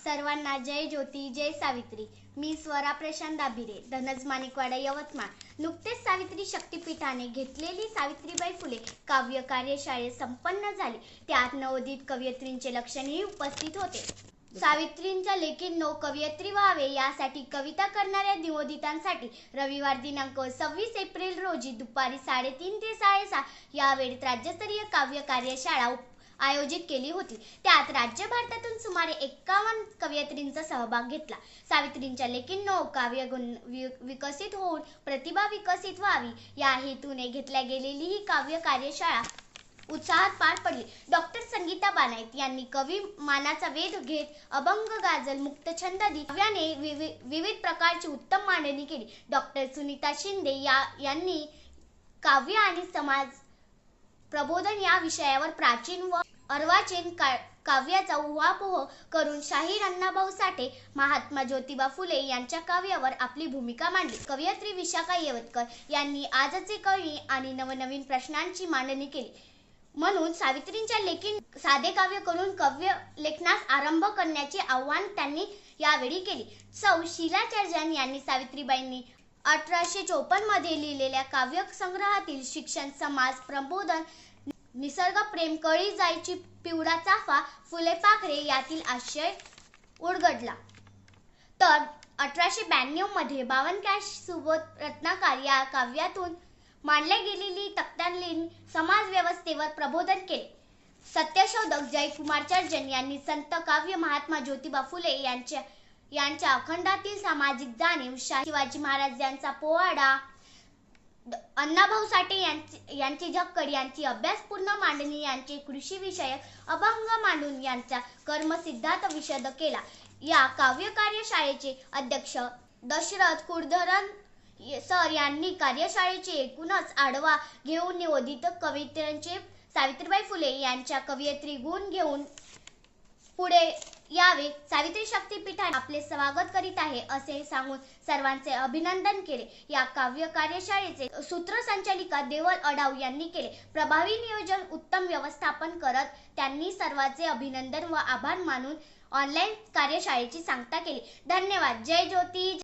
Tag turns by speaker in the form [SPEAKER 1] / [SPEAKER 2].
[SPEAKER 1] सर्वांना जय ज्योती जय सावित्री। मी स्वरा प्रशांत दाभिरे, धनज माणिकवाडा, यवतमाळ। नुकतेच सावित्री शक्तीपीठाने घेतलेली सावित्रीबाई फुले काव्य कार्यशाळे संपन्न झाली। त्यात नवोदित कवयित्रींचे लक्षणही उपस्थित होते। सावित्रींच्या लेखींनो कवयित्री व्हावे यासाठी कविता करणाऱ्या नवोदितांसाठी रविवार दिनांक 26 एप्रिल रोजी दुपारी 3:30 ते 6:30 या वेळेत राज्यस्तरीय काव्य कार्यशाळा आयोजित केली होती। त्यात राज्य भारतातून सुमारे 51 कवयित्रींचा सहभाग घेतला। सावित्रींच्या लेखींनो काव्य गुण विकसित होऊन प्रतिभा विकसित व्हावी या हेतूने घेतल्या गेलेली ही काव्य कार्यशाळा उत्साहात पार पडली। डॉक्टर संगीता बानायत यांनी कवी मानाचा वेध घेत अभंग, गाजल, मुक्तछंदादी काव्याने विविध प्रकारची उत्तम मांडणी केली। डॉक्टर सुनीता शिंदे यांनी काव्य आणि समाज प्रबोधन या विषयावर प्राचीन व अर्वाचीन काव्याचा उहापोह करून शाहीर अण्णाभाऊ साठे, महात्मा ज्योतिबा फुले यांच्या काव्यावर आपली भूमिका मांडली। कवयित्री विशाखा येवतकर यांनी आजचे कवी आणि नवनवीन प्रश्नांची मांडणी केली। म्हणून सावित्रींच्या लेखी साधे काव्य करून काव्य लेखनास आरंभ करण्याचे आवाहन त्यांनी यावेळी केले। सौ शीला चर्जन यांनी सावित्रीबाईंनी 1854 मध्ये लिहिलेल्या काव्य संग्रहातील शिक्षण, समाज प्रबोधन, निसर्ग प्रेम, कळी जायची पिवळा चाफा, फुले पाखरे यातील आशय उलगडला। तर 1892 मध्ये 52 सुबोध रत्नाकर या काव्यातून मांडल्या गेलेली तत्कालीन समाज व्यवस्थेवर प्रबोधन केले। सत्यशोधक जयकुमार चर्जन यांनी संत काव्य महात्मा ज्योतिबा फुले यांच्या अखंडातील सामाजिक जाणीव, शिवाजी महाराज यांचा पोवाडा, अण्णाभाऊ साठे यांची झक्कड यांची अभ्यासपूर्ण मांडणी, यांचे कृषी विषयक अभंग मांडून यांचा कर्मसिद्धांत विशद केला। या काव्य कार्यशाळेचे अध्यक्ष दशरथ कुलकर्णी सर यांनी कार्यशाळेचे एकूणच आढावा घेऊन नवोदित कवयित्रींचे सावित्रीबाई फुले यांच्या कवयित्री गुण घेऊन पुढे यावे। सावित्री शक्तीपीठाने आपले स्वागत करीत आहे असे सांगून सर्वांचे अभिनंदन केले। या काव्य कार्यशाळेचे सूत्रसंचालिका देवल अडाव यांनी केले। प्रभावी नियोजन, उत्तम व्यवस्थापन करत त्यांनी सर्वांचे अभिनंदन व आभार मानून ऑनलाईन कार्यशाळेची सांगता केली। धन्यवाद। जय ज्योती।